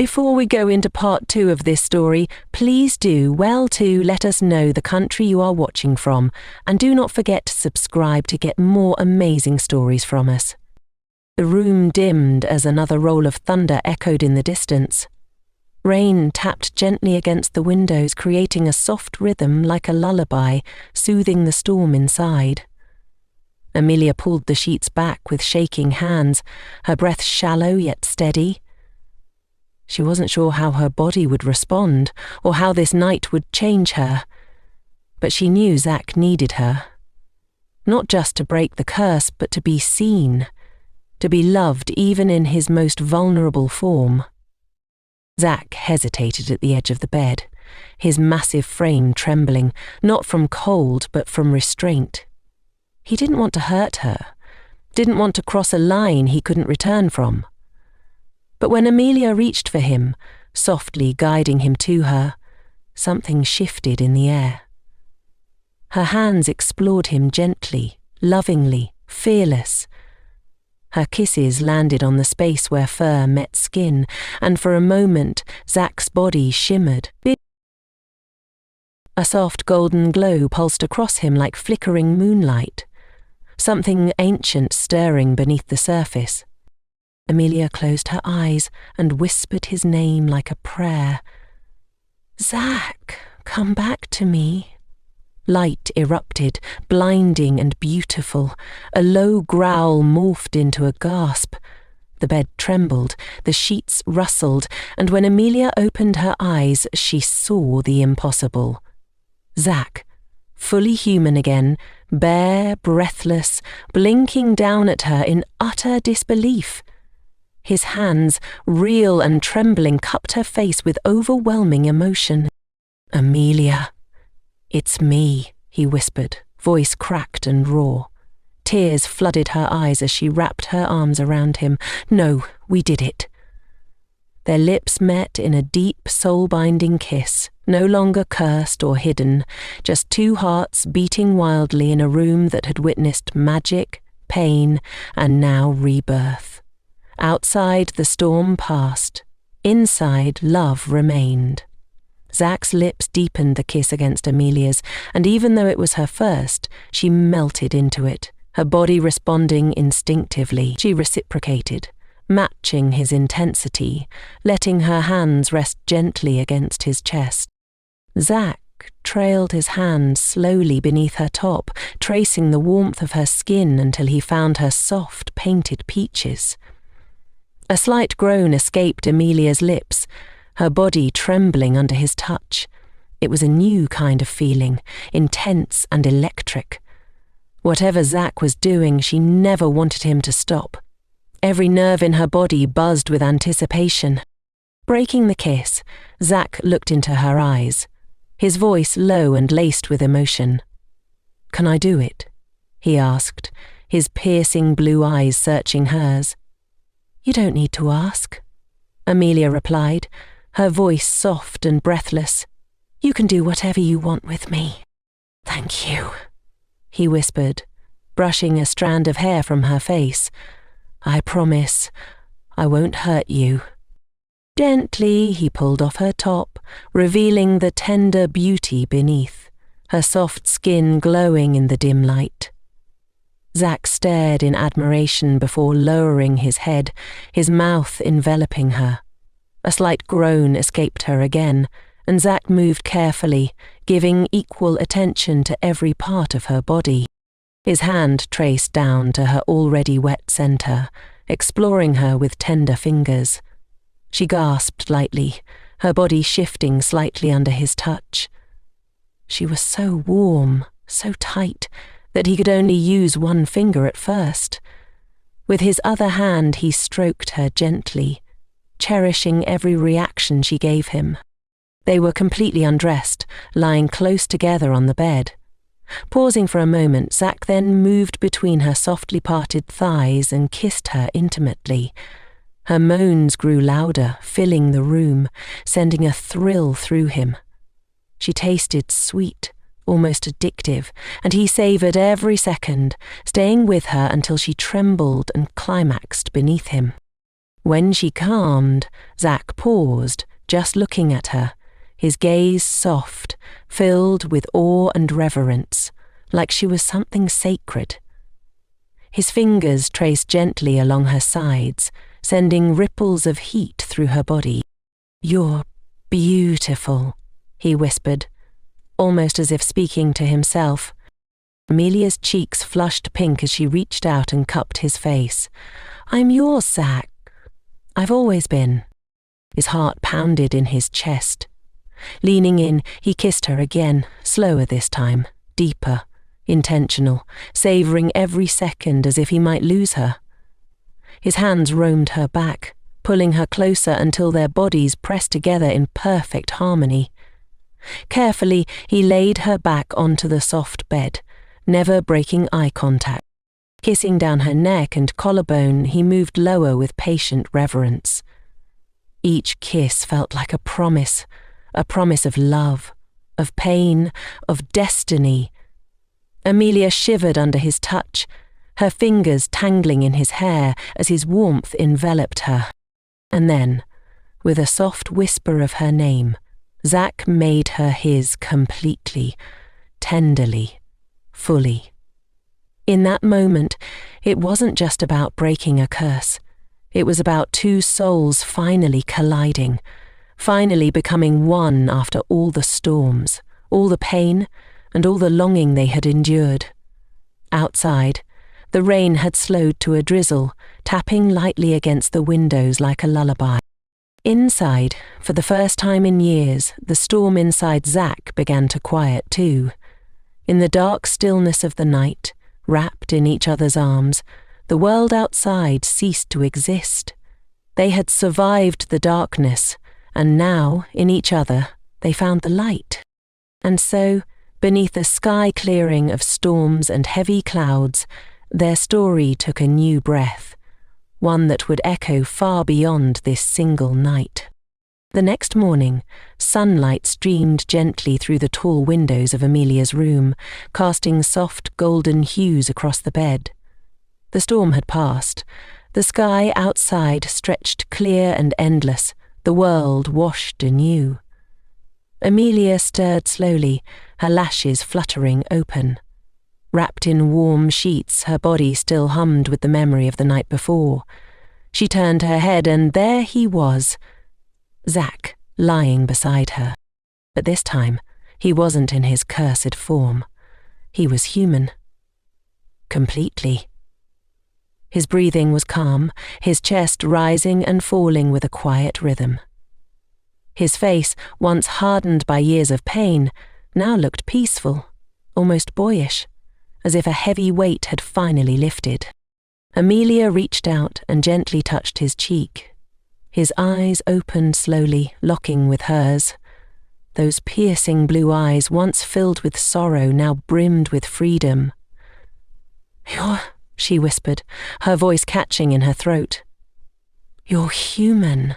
Before we go into part 2 of this story, please do let us know the country you are watching from, and do not forget to subscribe to get more amazing stories from us. The room dimmed as another roll of thunder echoed in the distance. Rain tapped gently against the windows, creating a soft rhythm like a lullaby, soothing the storm inside. Amelia pulled the sheets back with shaking hands, her breath shallow yet steady. She wasn't sure how her body would respond, or how this night would change her. But she knew Zach needed her. Not just to break the curse, but to be seen, to be loved even in his most vulnerable form. Zach hesitated at the edge of the bed, his massive frame trembling, not from cold but from restraint. He didn't want to hurt her, didn't want to cross a line he couldn't return from. But when Amelia reached for him, softly guiding him to her, something shifted in the air. Her hands explored him gently, lovingly, fearless. Her kisses landed on the space where fur met skin, and for a moment Zach's body shimmered. A soft golden glow pulsed across him like flickering moonlight, something ancient stirring beneath the surface. Amelia closed her eyes and whispered his name like a prayer. "Zach, come back to me." Light erupted, blinding and beautiful. A low growl morphed into a gasp. The bed trembled, the sheets rustled, and when Amelia opened her eyes, she saw the impossible. Zach, fully human again, bare, breathless, blinking down at her in utter disbelief. His hands, real and trembling, cupped her face with overwhelming emotion. "Amelia." "It's me," he whispered, voice cracked and raw. Tears flooded her eyes as she wrapped her arms around him. "No, we did it." Their lips met in a deep, soul-binding kiss, no longer cursed or hidden, just two hearts beating wildly in a room that had witnessed magic, pain, and now rebirth. Outside, the storm passed. Inside, love remained. Zach's lips deepened the kiss against Amelia's, and even though it was her first, she melted into it, her body responding instinctively. She reciprocated, matching his intensity, letting her hands rest gently against his chest. Zach trailed his hand slowly beneath her top, tracing the warmth of her skin until he found her soft, painted peaches. A slight groan escaped Amelia's lips, her body trembling under his touch. It was a new kind of feeling, intense and electric. Whatever Zach was doing, she never wanted him to stop. Every nerve in her body buzzed with anticipation. Breaking the kiss, Zach looked into her eyes, his voice low and laced with emotion. "Can I do it?" he asked, his piercing blue eyes searching hers. "You don't need to ask," Amelia replied, her voice soft and breathless. "You can do whatever you want with me." "Thank you," he whispered, brushing a strand of hair from her face. "I promise I won't hurt you." Gently, he pulled off her top, revealing the tender beauty beneath, her soft skin glowing in the dim light. Zach stared in admiration before lowering his head, his mouth enveloping her. A slight groan escaped her again, and Zach moved carefully, giving equal attention to every part of her body. His hand traced down to her already wet center, exploring her with tender fingers. She gasped lightly, her body shifting slightly under his touch. She was so warm, so tight, that he could only use one finger at first. With his other hand he stroked her gently, cherishing every reaction she gave him. They were completely undressed, lying close together on the bed. Pausing for a moment, Zach then moved between her softly parted thighs and kissed her intimately. Her moans grew louder, filling the room, sending a thrill through him. She tasted sweet, almost addictive, and he savoured every second, staying with her until she trembled and climaxed beneath him. When she calmed, Zach paused, just looking at her, his gaze soft, filled with awe and reverence, like she was something sacred. His fingers traced gently along her sides, sending ripples of heat through her body. "You're beautiful," he whispered, almost as if speaking to himself. Amelia's cheeks flushed pink as she reached out and cupped his face. "I'm yours, Zach. I've always been." His heart pounded in his chest. Leaning in, he kissed her again, slower this time, deeper, intentional, savouring every second as if he might lose her. His hands roamed her back, pulling her closer until their bodies pressed together in perfect harmony. Carefully, he laid her back onto the soft bed, never breaking eye contact. Kissing down her neck and collarbone, he moved lower with patient reverence. Each kiss felt like a promise of love, of pain, of destiny. Amelia shivered under his touch, her fingers tangling in his hair as his warmth enveloped her. And then, with a soft whisper of her name, Zach made her his completely, tenderly, fully. In that moment, it wasn't just about breaking a curse. It was about two souls finally colliding, finally becoming one after all the storms, all the pain, and all the longing they had endured. Outside, the rain had slowed to a drizzle, tapping lightly against the windows like a lullaby. Inside, for the first time in years, the storm inside Zach began to quiet too. In the dark stillness of the night, wrapped in each other's arms, the world outside ceased to exist. They had survived the darkness, and now, in each other, they found the light. And so, beneath a sky clearing of storms and heavy clouds, their story took a new breath, one that would echo far beyond this single night. The next morning, sunlight streamed gently through the tall windows of Amelia's room, casting soft golden hues across the bed. The storm had passed. The sky outside stretched clear and endless, the world washed anew. Amelia stirred slowly, her lashes fluttering open. Wrapped in warm sheets, her body still hummed with the memory of the night before. She turned her head, and there he was, Zach, lying beside her. But this time, he wasn't in his cursed form. He was human. Completely. His breathing was calm, his chest rising and falling with a quiet rhythm. His face, once hardened by years of pain, now looked peaceful, almost boyish, as if a heavy weight had finally lifted. Amelia reached out and gently touched his cheek. His eyes opened slowly, locking with hers. Those piercing blue eyes, once filled with sorrow, now brimmed with freedom. She whispered, her voice catching in her throat. "You're human."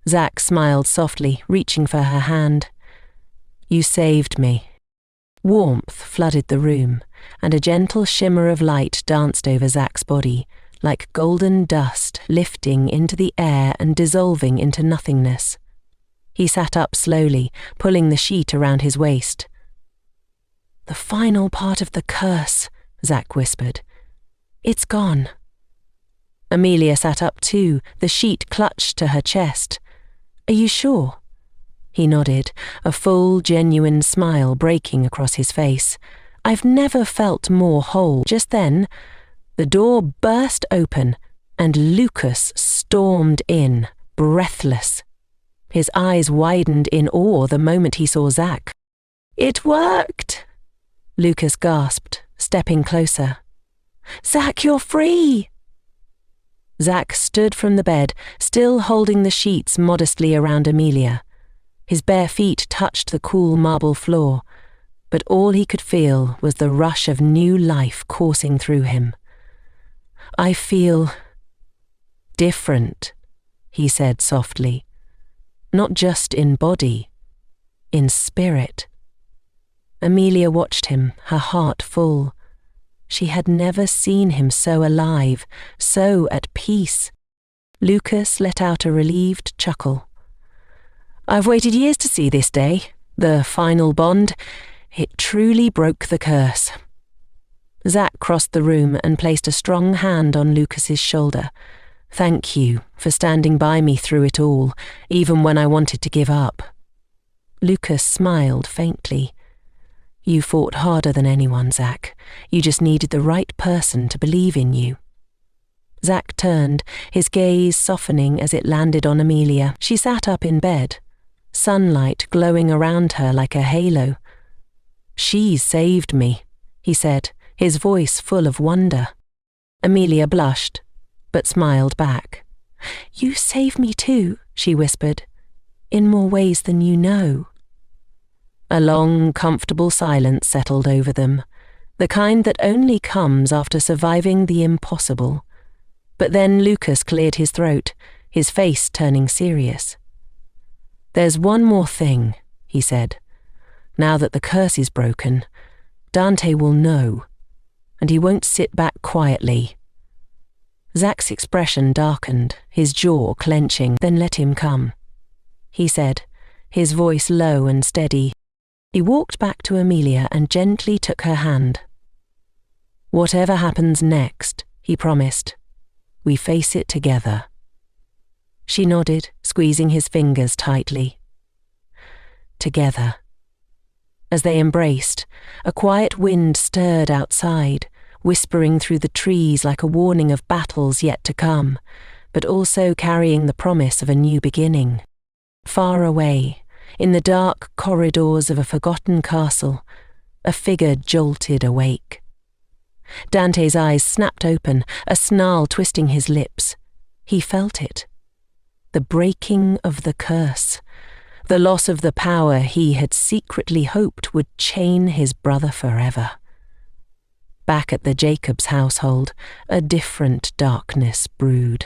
Zach smiled softly, reaching for her hand. "You saved me." Warmth flooded the room, and a gentle shimmer of light danced over Zach's body, like golden dust lifting into the air and dissolving into nothingness. He sat up slowly, pulling the sheet around his waist. "The final part of the curse," Zach whispered. "It's gone." Amelia sat up too, the sheet clutched to her chest. "Are you sure?" He nodded, a full, genuine smile breaking across his face. "I've never felt more whole." Just then, the door burst open, and Lucas stormed in, breathless. His eyes widened in awe the moment he saw Zach. "It worked!" Lucas gasped, stepping closer. "Zach, you're free!" Zach stood from the bed, still holding the sheets modestly around Amelia. His bare feet touched the cool marble floor, but all he could feel was the rush of new life coursing through him. "I feel different," he said softly. "Not just in body, in spirit." Amelia watched him, her heart full. She had never seen him so alive, so at peace. Lucas let out a relieved chuckle. "I've waited years to see this day, the final bond. It truly broke the curse." Zack crossed the room and placed a strong hand on Lucas's shoulder. "Thank you for standing by me through it all, even when I wanted to give up." Lucas smiled faintly. "You fought harder than anyone, Zack. You just needed the right person to believe in you." Zack turned, his gaze softening as it landed on Amelia. She sat up in bed, sunlight glowing around her like a halo. "She saved me," he said, his voice full of wonder. Amelia blushed, but smiled back. "You saved me too," she whispered, "in more ways than you know." A long, comfortable silence settled over them, the kind that only comes after surviving the impossible. But then Lucas cleared his throat, his face turning serious. "There's one more thing," he said. "Now that the curse is broken, Dante will know, and he won't sit back quietly." Zack's expression darkened, his jaw clenching. "Then let him come," he said, his voice low and steady. He walked back to Amelia and gently took her hand. "Whatever happens next," he promised, "we face it together." She nodded, squeezing his fingers tightly. Together. As they embraced, a quiet wind stirred outside, whispering through the trees like a warning of battles yet to come, but also carrying the promise of a new beginning. Far away, in the dark corridors of a forgotten castle, a figure jolted awake. Dante's eyes snapped open, a snarl twisting his lips. He felt it. The breaking of the curse, the loss of the power he had secretly hoped would chain his brother forever. Back at the Jacobs household, a different darkness brewed.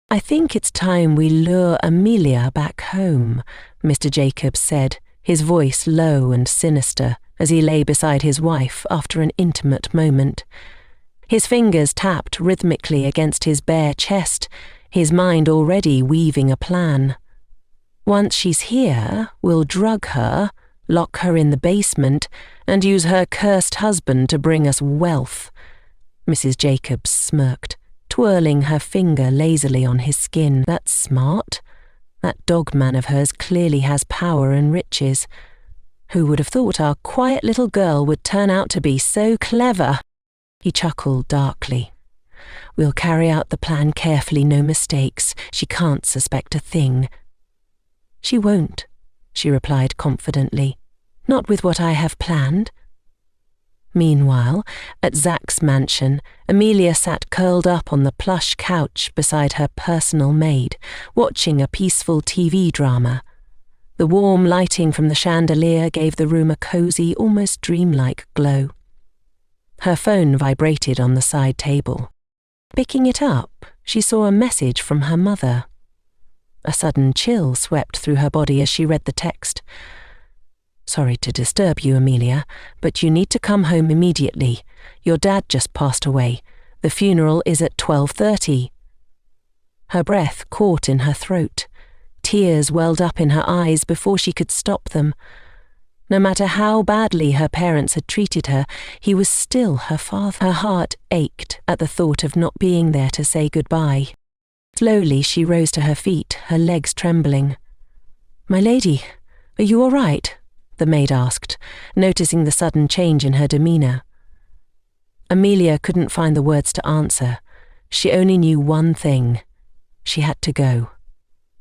"I think it's time we lure Amelia back home," Mr. Jacobs said, his voice low and sinister, as he lay beside his wife after an intimate moment. His fingers tapped rhythmically against his bare chest, his mind already weaving a plan. "Once she's here, we'll drug her, lock her in the basement, and use her cursed husband to bring us wealth." Mrs. Jacobs smirked, twirling her finger lazily on his skin. "That's smart. That dog man of hers clearly has power and riches. Who would have thought our quiet little girl would turn out to be so clever?" He chuckled darkly. "We'll carry out the plan carefully, no mistakes. She can't suspect a thing." "She won't," she replied confidently. "Not with what I have planned." Meanwhile, at Zack's mansion, Amelia sat curled up on the plush couch beside her personal maid, watching a peaceful TV drama. The warm lighting from the chandelier gave the room a cozy, almost dreamlike glow. Her phone vibrated on the side table. Picking it up, she saw a message from her mother. A sudden chill swept through her body as she read the text. "Sorry to disturb you, Amelia, but you need to come home immediately. Your dad just passed away. The funeral is at 12:30. Her breath caught in her throat. Tears welled up in her eyes before she could stop them. No matter how badly her parents had treated her, he was still her father. Her heart ached at the thought of not being there to say goodbye. Slowly she rose to her feet, her legs trembling. "My lady, are you all right?" the maid asked, noticing the sudden change in her demeanour. Amelia couldn't find the words to answer. She only knew one thing. She had to go.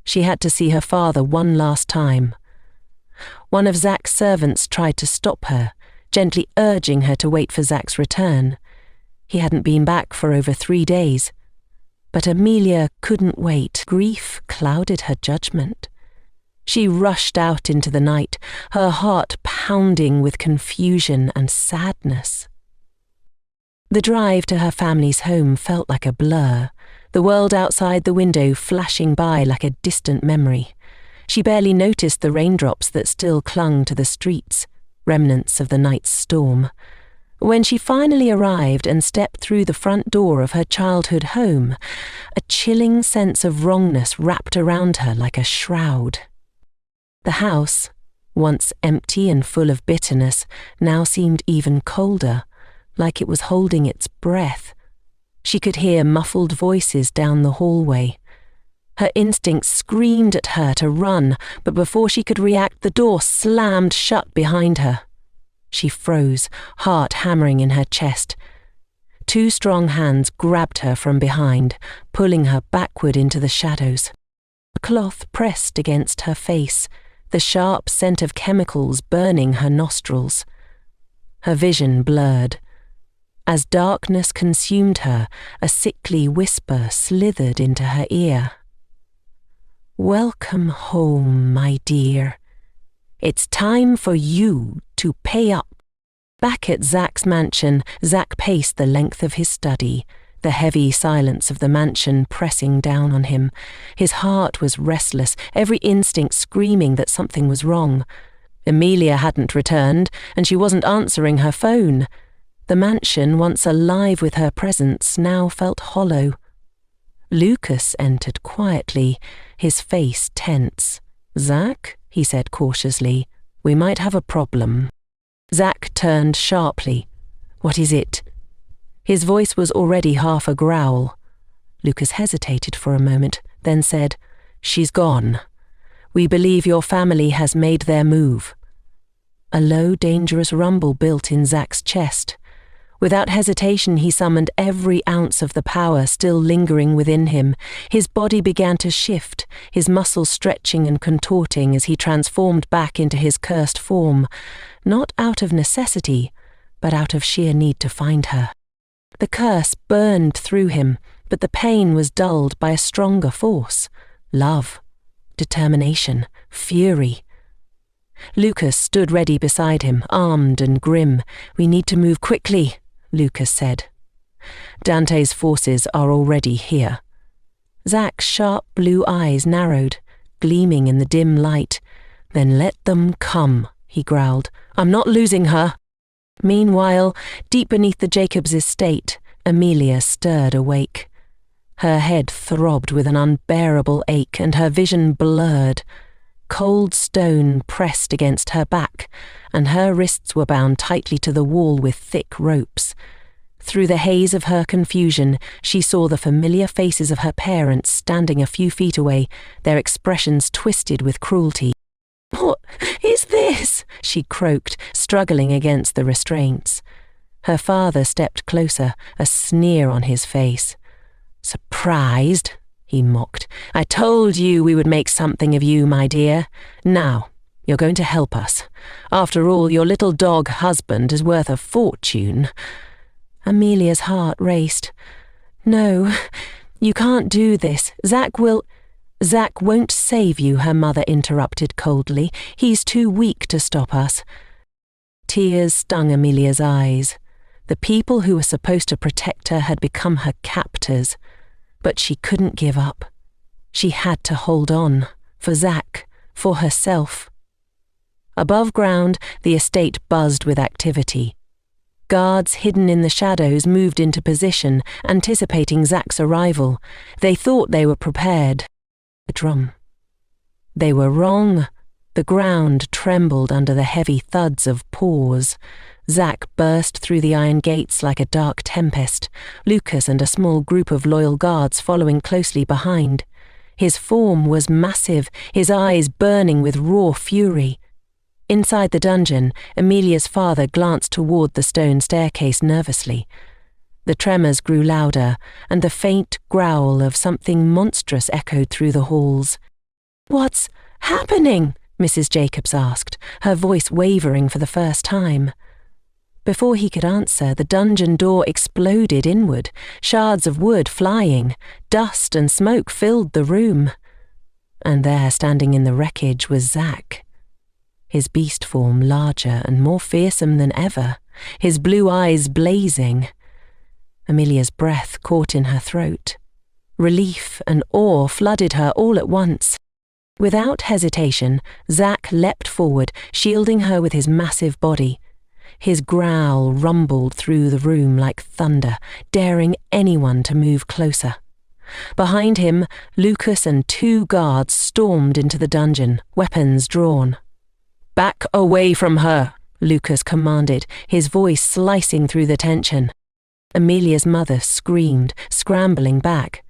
She had to see her father one last time. One of Zack's servants tried to stop her, gently urging her to wait for Zack's return. He hadn't been back for over 3 days. But Amelia couldn't wait. Grief clouded her judgment. She rushed out into the night, her heart pounding with confusion and sadness. The drive to her family's home felt like a blur, the world outside the window flashing by like a distant memory. She barely noticed the raindrops that still clung to the streets, remnants of the night's storm. When she finally arrived and stepped through the front door of her childhood home, a chilling sense of wrongness wrapped around her like a shroud. The house, once empty and full of bitterness, now seemed even colder, like it was holding its breath. She could hear muffled voices down the hallway. Her instincts screamed at her to run, but before she could react, the door slammed shut behind her. She froze, heart hammering in her chest. Two strong hands grabbed her from behind, pulling her backward into the shadows. A cloth pressed against her face, the sharp scent of chemicals burning her nostrils. Her vision blurred. As darkness consumed her, a sickly whisper slithered into her ear. "Welcome home, my dear. It's time for you to pay up." Back at Zach's mansion, Zach paced the length of his study, the heavy silence of the mansion pressing down on him. His heart was restless, every instinct screaming that something was wrong. Amelia hadn't returned, and she wasn't answering her phone. The mansion, once alive with her presence, now felt hollow. Lucas entered quietly, his face tense. "Zach," he said cautiously, "we might have a problem." Zach turned sharply. "What is it?" His voice was already half a growl. Lucas hesitated for a moment, then said, "She's gone. We believe your family has made their move." A low, dangerous rumble built in Zach's chest. Without hesitation, he summoned every ounce of the power still lingering within him. His body began to shift, his muscles stretching and contorting as he transformed back into his cursed form, not out of necessity, but out of sheer need to find her. The curse burned through him, but the pain was dulled by a stronger force: love, determination, fury. Lucas stood ready beside him, armed and grim. "We need to move quickly," Lucas said. "Dante's forces are already here." Zach's sharp blue eyes narrowed, gleaming in the dim light. "Then let them come," he growled. "I'm not losing her." Meanwhile, deep beneath the Jacobs' estate, Amelia stirred awake. Her head throbbed with an unbearable ache, and her vision blurred. Cold stone pressed against her back, and her wrists were bound tightly to the wall with thick ropes. Through the haze of her confusion, she saw the familiar faces of her parents standing a few feet away, their expressions twisted with cruelty. "What is this?" she croaked, struggling against the restraints. Her father stepped closer, a sneer on his face. "Surprised?" he mocked. "I told you we would make something of you, my dear. Now, you're going to help us. After all, your little dog husband is worth a fortune." Amelia's heart raced. "No, you can't do this. Zach won't save you," her mother interrupted coldly. "He's too weak to stop us." Tears stung Amelia's eyes. The people who were supposed to protect her had become her captors. But she couldn't give up. She had to hold on, for Zach, for herself. Above ground, the estate buzzed with activity. Guards hidden in the shadows moved into position, anticipating Zach's arrival. They thought they were prepared. The drum. They were wrong. The ground trembled under the heavy thuds of paws. Zach burst through the iron gates like a dark tempest, Lucas and a small group of loyal guards following closely behind. His form was massive, his eyes burning with raw fury. Inside the dungeon, Amelia's father glanced toward the stone staircase nervously. The tremors grew louder, and the faint growl of something monstrous echoed through the halls. "What's happening?" Mrs. Jacobs asked, her voice wavering for the first time. Before he could answer, the dungeon door exploded inward, shards of wood flying. Dust and smoke filled the room. And there, standing in the wreckage, was Zach. His beast form larger and more fearsome than ever, his blue eyes blazing. Amelia's breath caught in her throat. Relief and awe flooded her all at once. Without hesitation, Zach leapt forward, shielding her with his massive body. His growl rumbled through the room like thunder, daring anyone to move closer. Behind him, Lucas and 2 guards stormed into the dungeon, weapons drawn. "Back away from her," Lucas commanded, his voice slicing through the tension. Amelia's mother screamed, scrambling back.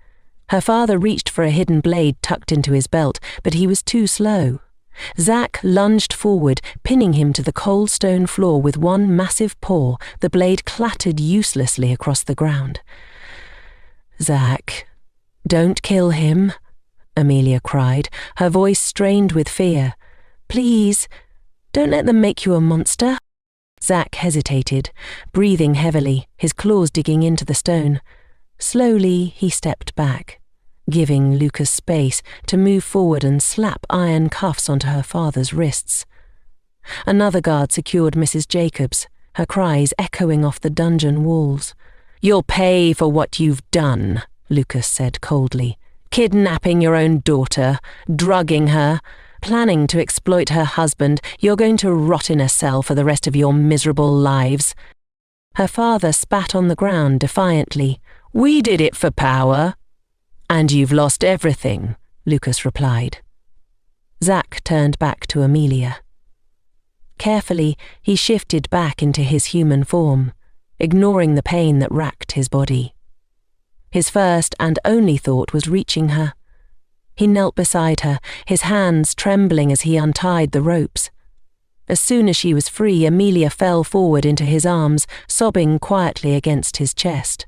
Her father reached for a hidden blade tucked into his belt, but he was too slow. Zack lunged forward, pinning him to the cold stone floor with one massive paw. The blade clattered uselessly across the ground. "Zack, don't kill him," Amelia cried, her voice strained with fear. "Please, don't let them make you a monster." Zack hesitated, breathing heavily, his claws digging into the stone. Slowly he stepped back, giving Lucas space to move forward and slap iron cuffs onto her father's wrists. Another guard secured Mrs. Jacobs, her cries echoing off the dungeon walls. "You'll pay for what you've done," Lucas said coldly. "Kidnapping your own daughter, drugging her, planning to exploit her husband. You're going to rot in a cell for the rest of your miserable lives." Her father spat on the ground defiantly. "We did it for power." "And you've lost everything," Lucas replied. Zack turned back to Amelia. Carefully, he shifted back into his human form, ignoring the pain that racked his body. His first and only thought was reaching her. He knelt beside her, his hands trembling as he untied the ropes. As soon as she was free, Amelia fell forward into his arms, sobbing quietly against his chest.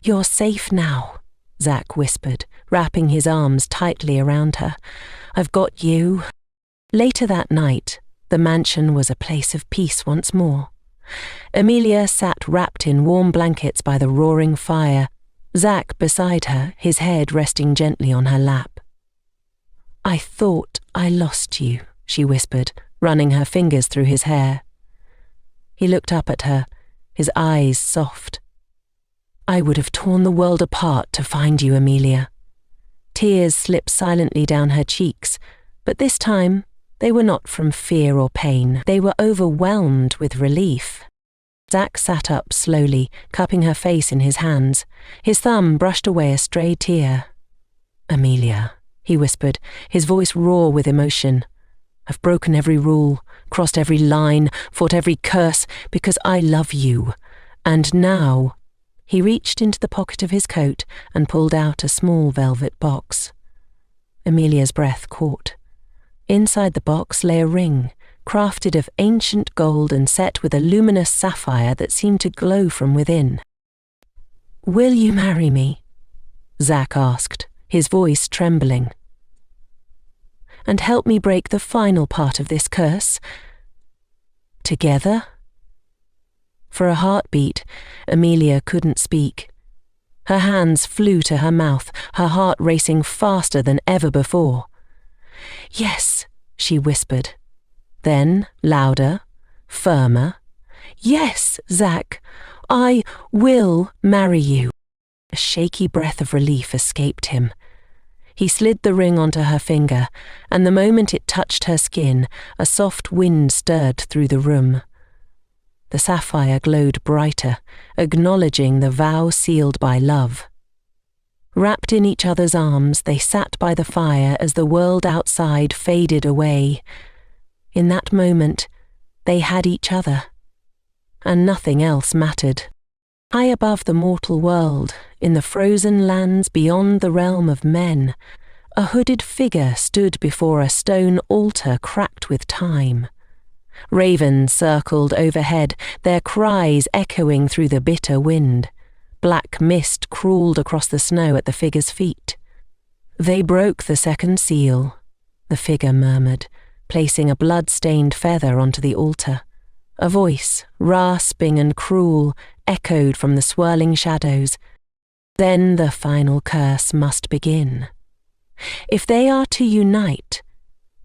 "You're safe now," Zack whispered, wrapping his arms tightly around her. "I've got you." Later that night, the mansion was a place of peace once more. Amelia sat wrapped in warm blankets by the roaring fire, Zack beside her, his head resting gently on her lap. "I thought I lost you," she whispered, running her fingers through his hair. He looked up at her, his eyes soft. "I would have torn the world apart to find you, Amelia." Tears slipped silently down her cheeks, but this time they were not from fear or pain. They were overwhelmed with relief. Zack sat up slowly, cupping her face in his hands. His thumb brushed away a stray tear. "Amelia," he whispered, his voice raw with emotion. "I've broken every rule, crossed every line, fought every curse, because I love you. And now—" He reached into the pocket of his coat and pulled out a small velvet box. Amelia's breath caught. Inside the box lay a ring, crafted of ancient gold and set with a luminous sapphire that seemed to glow from within. "Will you marry me?" Zack asked, his voice trembling. "And help me break the final part of this curse? Together?" For a heartbeat, Amelia couldn't speak. Her hands flew to her mouth, her heart racing faster than ever before. "Yes," she whispered. Then, louder, firmer. "Yes, Zack, I will marry you." A shaky breath of relief escaped him. He slid the ring onto her finger, and the moment it touched her skin, a soft wind stirred through the room. The sapphire glowed brighter, acknowledging the vow sealed by love. Wrapped in each other's arms, they sat by the fire as the world outside faded away. In that moment, they had each other, and nothing else mattered. High above the mortal world, in the frozen lands beyond the realm of men, a hooded figure stood before a stone altar cracked with time. Ravens circled overhead, their cries echoing through the bitter wind. Black mist crawled across the snow at the figure's feet. "They broke the second seal," the figure murmured, placing a blood-stained feather onto the altar. A voice, rasping and cruel, echoed from the swirling shadows. "Then the final curse must begin. If they are to unite,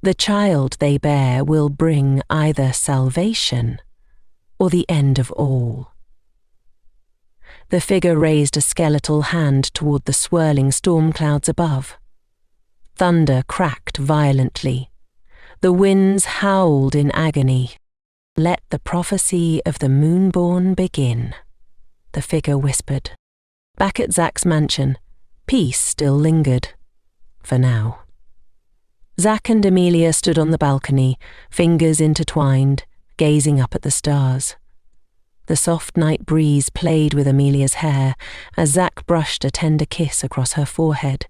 the child they bear will bring either salvation or the end of all." The figure raised a skeletal hand toward the swirling storm clouds above. Thunder cracked violently. The winds howled in agony. "Let the prophecy of the Moonborn begin," the figure whispered. Back at Zach's mansion, peace still lingered. For now. Zach and Amelia stood on the balcony, fingers intertwined, gazing up at the stars. The soft night breeze played with Amelia's hair as Zach brushed a tender kiss across her forehead.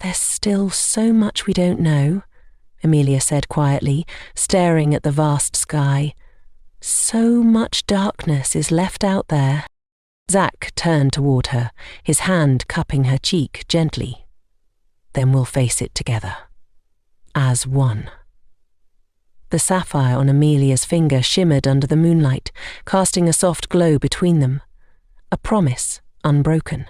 "There's still so much we don't know," Amelia said quietly, staring at the vast sky. "So much darkness is left out there." Zach turned toward her, his hand cupping her cheek gently. "Then we'll face it together. As one." The sapphire on Amelia's finger shimmered under the moonlight, casting a soft glow between them. A promise unbroken.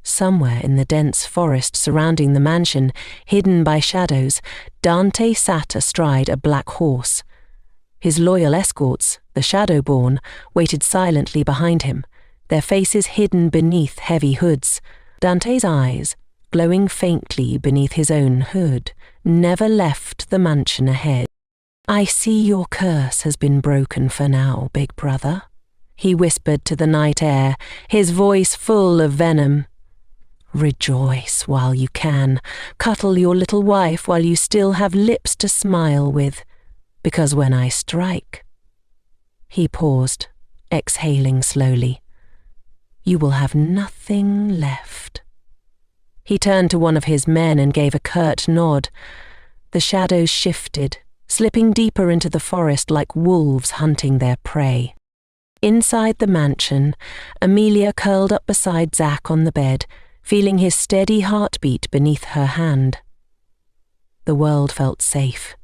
Somewhere in the dense forest surrounding the mansion, hidden by shadows, Dante sat astride a black horse. His loyal escorts, the Shadowborn, waited silently behind him, their faces hidden beneath heavy hoods. Dante's eyes, glowing faintly beneath his own hood, never left the mansion ahead. "I see your curse has been broken for now, big brother," he whispered to the night air, his voice full of venom. "Rejoice while you can. Cuddle your little wife while you still have lips to smile with, because when I strike..." He paused, exhaling slowly. "You will have nothing left." He turned to one of his men and gave a curt nod. The shadows shifted, slipping deeper into the forest like wolves hunting their prey. Inside the mansion, Amelia curled up beside Zach on the bed, feeling his steady heartbeat beneath her hand. The world felt safe,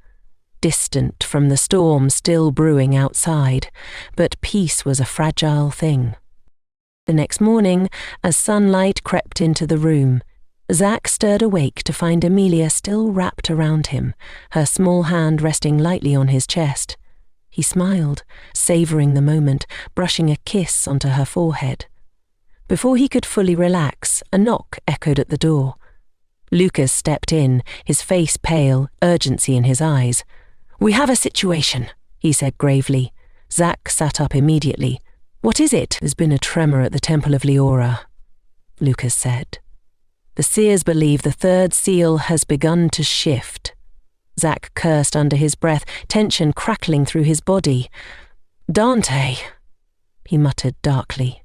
distant from the storm still brewing outside, but peace was a fragile thing. The next morning, as sunlight crept into the room, Zach stirred awake to find Amelia still wrapped around him, her small hand resting lightly on his chest. He smiled, savouring the moment, brushing a kiss onto her forehead. Before he could fully relax, a knock echoed at the door. Lucas stepped in, his face pale, urgency in his eyes. "We have a situation," he said gravely. Zach sat up immediately. "What is it?" "There's been a tremor at the Temple of Leora," Lucas said. "The seers believe the third seal has begun to shift." Zach cursed under his breath, tension crackling through his body. "Dante," he muttered darkly.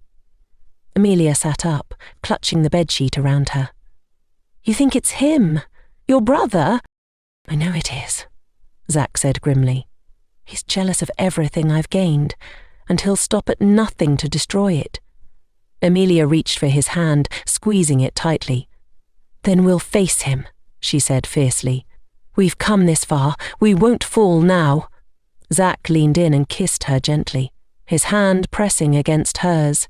Amelia sat up, clutching the bedsheet around her. "You think it's him? Your brother?" "I know it is," Zach said grimly. "He's jealous of everything I've gained, and he'll stop at nothing to destroy it." Amelia reached for his hand, squeezing it tightly. "Then we'll face him," she said fiercely. "We've come this far. We won't fall now." Zach leaned in and kissed her gently, his hand pressing against hers,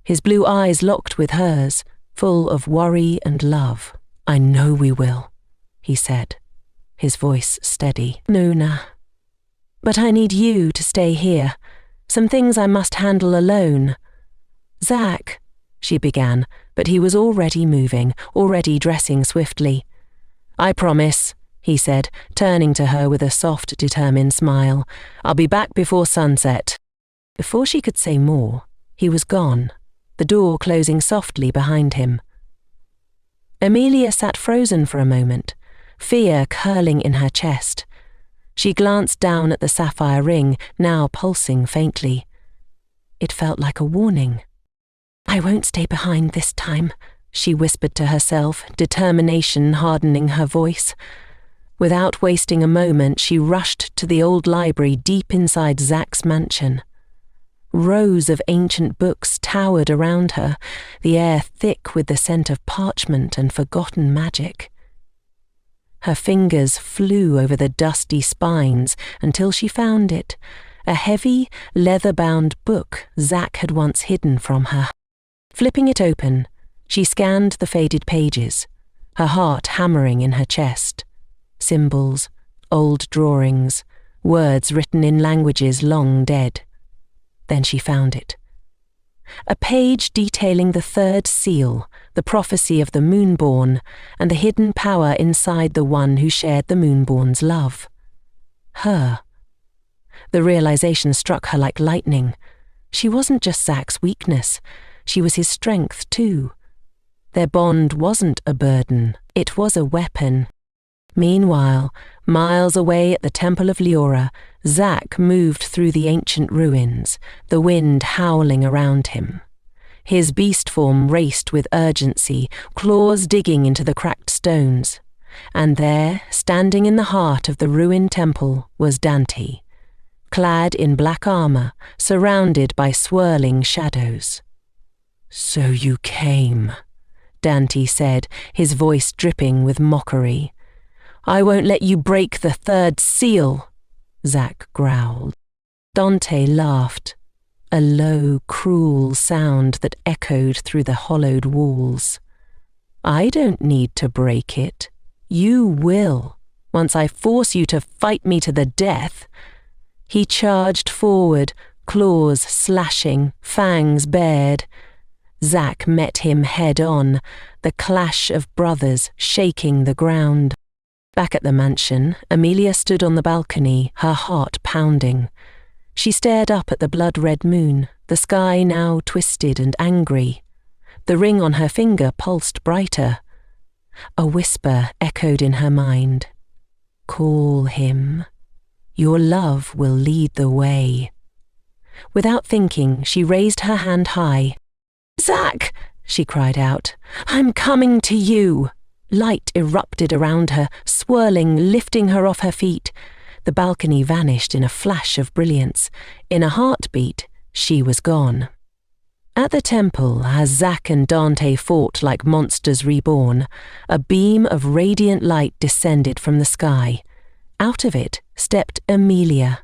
his blue eyes locked with hers, full of worry and love. "I know we will," he said, his voice steady. "Nona. But I need you to stay here. Some things I must handle alone." "Zach," she began, but he was already moving, already dressing swiftly. "I promise," he said, turning to her with a soft, determined smile. "I'll be back before sunset." Before she could say more, he was gone, the door closing softly behind him. Amelia sat frozen for a moment, fear curling in her chest. She glanced down at the sapphire ring, now pulsing faintly. It felt like a warning. "I won't stay behind this time," she whispered to herself, determination hardening her voice. Without wasting a moment, she rushed to the old library deep inside Zach's mansion. Rows of ancient books towered around her, the air thick with the scent of parchment and forgotten magic. Her fingers flew over the dusty spines until she found it, a heavy, leather-bound book Zach had once hidden from her. Flipping it open, she scanned the faded pages, her heart hammering in her chest. Symbols, old drawings, words written in languages long dead. Then she found it. A page detailing the third seal, the prophecy of the Moonborn, and the hidden power inside the one who shared the Moonborn's love. Her. The realization struck her like lightning. She wasn't just Zach's weakness, she was his strength too. Their bond wasn't a burden, it was a weapon. Meanwhile, miles away at the Temple of Leora, Zach moved through the ancient ruins, the wind howling around him. His beast form raced with urgency, claws digging into the cracked stones. And there, standing in the heart of the ruined temple, was Dante, clad in black armor, surrounded by swirling shadows. "So you came," Dante said, his voice dripping with mockery. "I won't let you break the third seal," Zach growled. Dante laughed, a low, cruel sound that echoed through the hollowed walls. "I don't need to break it. You will, once I force you to fight me to the death." He charged forward, claws slashing, fangs bared. Zach met him head-on, the clash of brothers shaking the ground. Back at the mansion, Amelia stood on the balcony, her heart pounding. She stared up at the blood-red moon, the sky now twisted and angry. The ring on her finger pulsed brighter. A whisper echoed in her mind. "Call him. Your love will lead the way." Without thinking, she raised her hand high. "Zach!" she cried out. "I'm coming to you!" Light erupted around her, swirling, lifting her off her feet. The balcony vanished in a flash of brilliance. In a heartbeat, she was gone. At the temple, as Zach and Dante fought like monsters reborn, a beam of radiant light descended from the sky. Out of it stepped Amelia.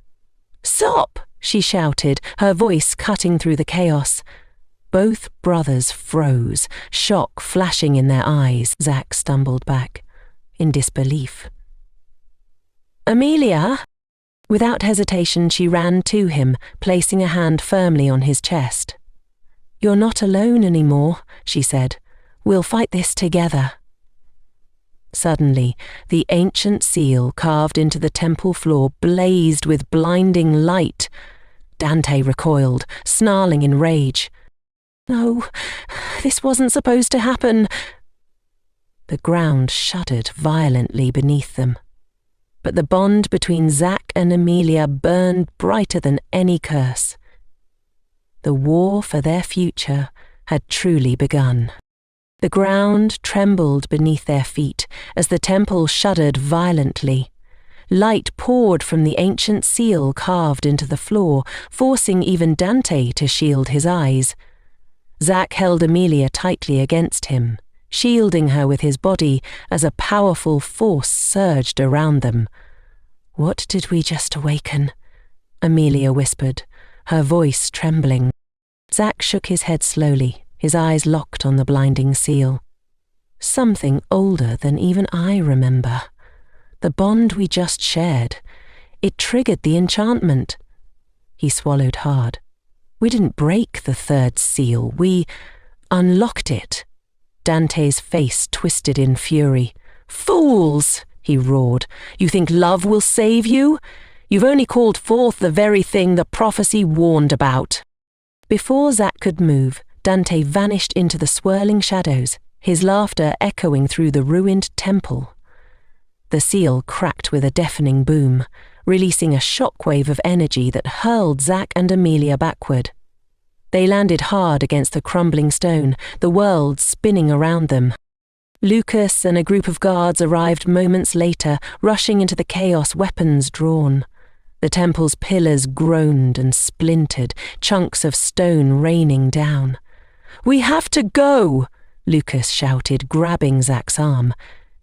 "Stop!" she shouted, her voice cutting through the chaos. Both brothers froze, shock flashing in their eyes. Zach stumbled back, in disbelief. "Amelia!" Without hesitation, she ran to him, placing a hand firmly on his chest. "You're not alone anymore," she said. "We'll fight this together." Suddenly, the ancient seal carved into the temple floor blazed with blinding light. Dante recoiled, snarling in rage. "No, this wasn't supposed to happen." The ground shuddered violently beneath them. But the bond between Zach and Amelia burned brighter than any curse. The war for their future had truly begun. The ground trembled beneath their feet as the temple shuddered violently. Light poured from the ancient seal carved into the floor, forcing even Dante to shield his eyes. Zach held Amelia tightly against him, shielding her with his body as a powerful force surged around them. "What did we just awaken?" Amelia whispered, her voice trembling. Zach shook his head slowly, his eyes locked on the blinding seal. "Something older than even I remember. The bond we just shared. It triggered the enchantment." He swallowed hard. "We didn't break the third seal, we unlocked it." Dante's face twisted in fury. "Fools!" he roared. "You think love will save you? You've only called forth the very thing the prophecy warned about." Before Zach could move, Dante vanished into the swirling shadows, his laughter echoing through the ruined temple. The seal cracked with a deafening boom, releasing a shockwave of energy that hurled Zach and Amelia backward. They landed hard against the crumbling stone, the world spinning around them. Lucas and a group of guards arrived moments later, rushing into the chaos, weapons drawn. The temple's pillars groaned and splintered, chunks of stone raining down. "We have to go!" Lucas shouted, grabbing Zach's arm.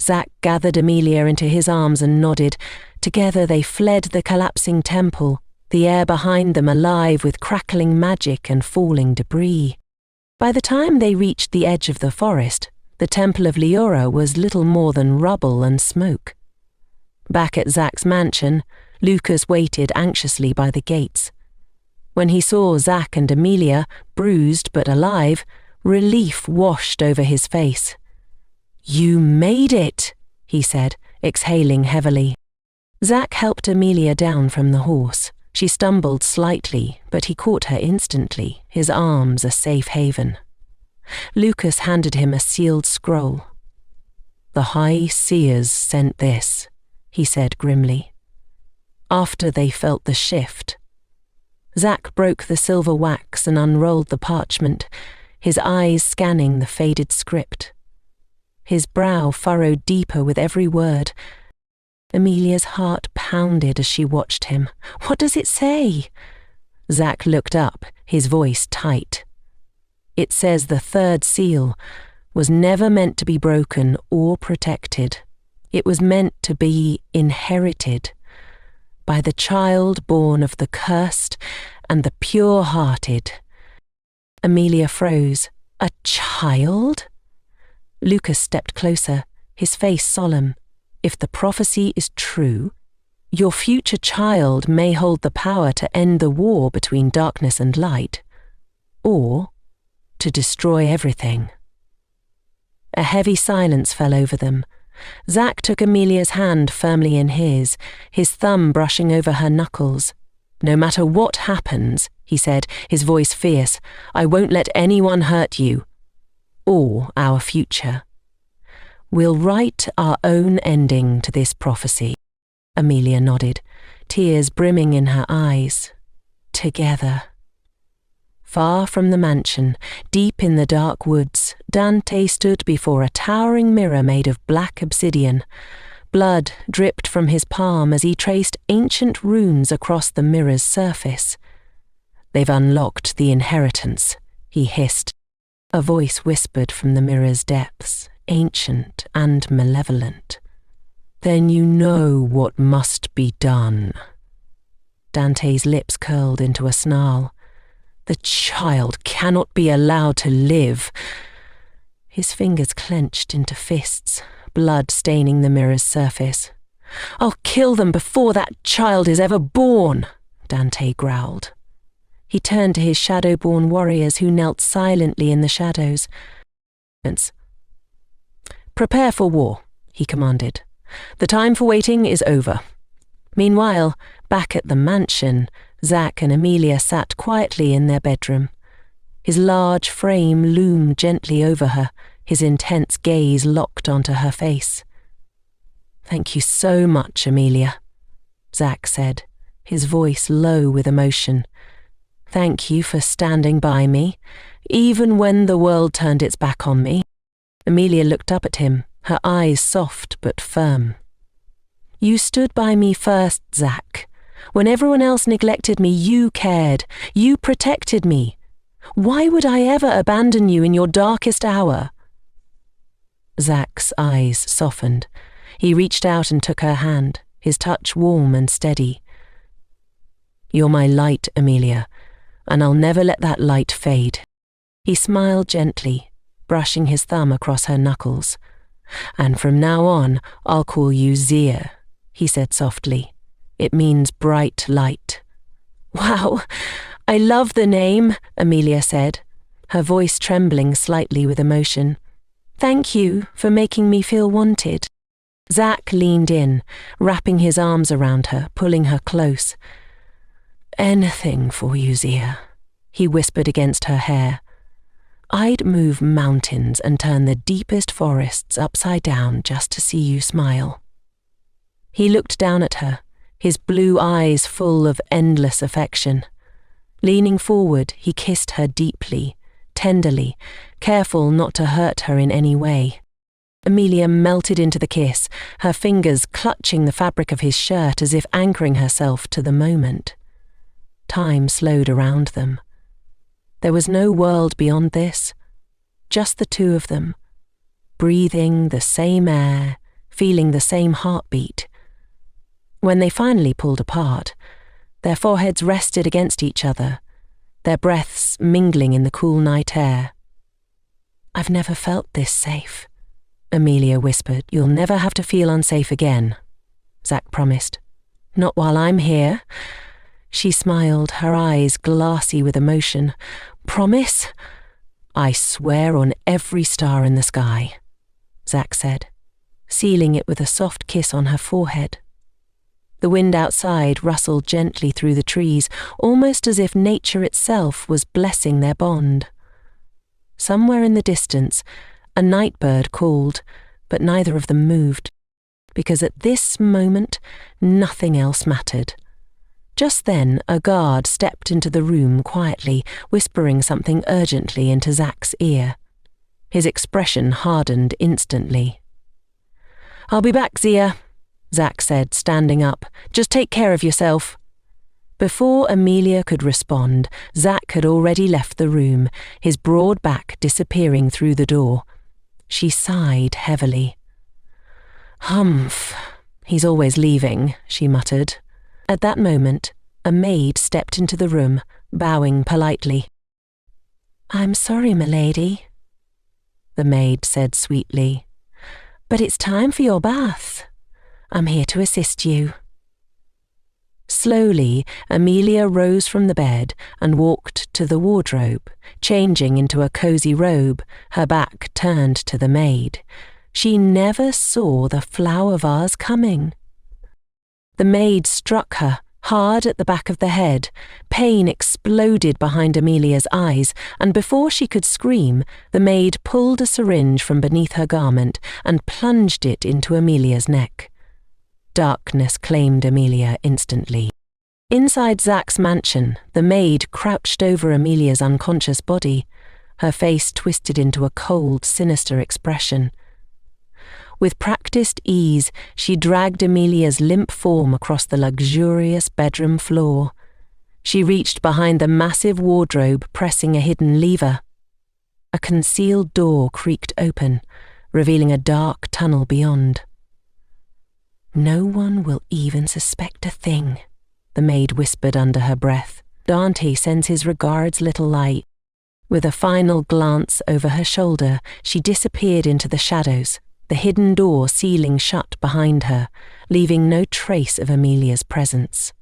Zach gathered Amelia into his arms and nodded. Together they fled the collapsing temple, the air behind them alive with crackling magic and falling debris. By the time they reached the edge of the forest, the Temple of Leora was little more than rubble and smoke. Back at Zach's mansion, Lucas waited anxiously by the gates. When he saw Zach and Amelia, bruised but alive, relief washed over his face. "You made it," he said, exhaling heavily. Zack helped Amelia down from the horse. She stumbled slightly, but he caught her instantly, his arms a safe haven. Lucas handed him a sealed scroll. "The High Seers sent this," he said grimly. After they felt the shift, Zack broke the silver wax and unrolled the parchment, his eyes scanning the faded script. His brow furrowed deeper with every word. Amelia's heart pounded as she watched him. "What does it say?" Zack looked up, his voice tight. "It says the third seal was never meant to be broken or protected. It was meant to be inherited by the child born of the cursed and the pure-hearted." Amelia froze. "A child?" Lucas stepped closer, his face solemn. "If the prophecy is true, your future child may hold the power to end the war between darkness and light, or to destroy everything." A heavy silence fell over them. Zack took Amelia's hand firmly in his thumb brushing over her knuckles. "No matter what happens," he said, his voice fierce, "I won't let anyone hurt you, or our future. We'll write our own ending to this prophecy." Amelia nodded, tears brimming in her eyes. Together. Far from the mansion, deep in the dark woods, Dante stood before a towering mirror made of black obsidian. Blood dripped from his palm as he traced ancient runes across the mirror's surface. "They've unlocked the inheritance," he hissed. A voice whispered from the mirror's depths, ancient and malevolent. "Then you know what must be done." Dante's lips curled into a snarl. "The child cannot be allowed to live." His fingers clenched into fists, blood staining the mirror's surface. "I'll kill them before that child is ever born," Dante growled. He turned to his shadow-born warriors who knelt silently in the shadows. "Prepare for war," he commanded. "The time for waiting is over." Meanwhile, back at the mansion, Zack and Amelia sat quietly in their bedroom. His large frame loomed gently over her, his intense gaze locked onto her face. "Thank you so much, Amelia," Zack said, his voice low with emotion. "Thank you for standing by me, even when the world turned its back on me." Amelia looked up at him, her eyes soft but firm. "You stood by me first, Zack. When everyone else neglected me, you cared. You protected me. Why would I ever abandon you in your darkest hour?" Zack's eyes softened. He reached out and took her hand, his touch warm and steady. "You're my light, Amelia, and I'll never let that light fade." He smiled gently, brushing his thumb across her knuckles. "And from now on, I'll call you Zia," he said softly. "It means bright light." "Wow, I love the name," Amelia said, her voice trembling slightly with emotion. "Thank you for making me feel wanted." Zack leaned in, wrapping his arms around her, pulling her close. "Anything for you, Zia," he whispered against her hair. "I'd move mountains and turn the deepest forests upside down just to see you smile." He looked down at her, his blue eyes full of endless affection. Leaning forward, he kissed her deeply, tenderly, careful not to hurt her in any way. Amelia melted into the kiss, her fingers clutching the fabric of his shirt as if anchoring herself to the moment. Time slowed around them. There was no world beyond this, just the two of them, breathing the same air, feeling the same heartbeat. When they finally pulled apart, their foreheads rested against each other, their breaths mingling in the cool night air. "I've never felt this safe," Amelia whispered. "You'll never have to feel unsafe again," Zack promised. "Not while I'm here." She smiled, her eyes glassy with emotion. "Promise?" "I swear on every star in the sky," Zack said, sealing it with a soft kiss on her forehead. The wind outside rustled gently through the trees, almost as if nature itself was blessing their bond. Somewhere in the distance, a night bird called, but neither of them moved, because at this moment nothing else mattered. Just then a guard stepped into the room quietly, whispering something urgently into Zack's ear. His expression hardened instantly. "I'll be back, Zia," Zack said, standing up. "Just take care of yourself." Before Amelia could respond, Zack had already left the room, his broad back disappearing through the door. She sighed heavily. "Humph, he's always leaving," she muttered. At that moment, a maid stepped into the room, bowing politely. "I'm sorry, milady," the maid said sweetly, "but it's time for your bath. I'm here to assist you." Slowly, Amelia rose from the bed and walked to the wardrobe, changing into a cosy robe, her back turned to the maid. She never saw the flower vase coming. The maid struck her hard at the back of the head. Pain exploded behind Amelia's eyes, and before she could scream, the maid pulled a syringe from beneath her garment and plunged it into Amelia's neck. Darkness claimed Amelia instantly. Inside Zack's mansion, the maid crouched over Amelia's unconscious body, her face twisted into a cold, sinister expression. With practiced ease, she dragged Amelia's limp form across the luxurious bedroom floor. She reached behind the massive wardrobe, pressing a hidden lever. A concealed door creaked open, revealing a dark tunnel beyond. "No one will even suspect a thing," the maid whispered under her breath. "Dante sends his regards, little light." With a final glance over her shoulder, she disappeared into the shadows, the hidden door sealing shut behind her, leaving no trace of Amelia's presence.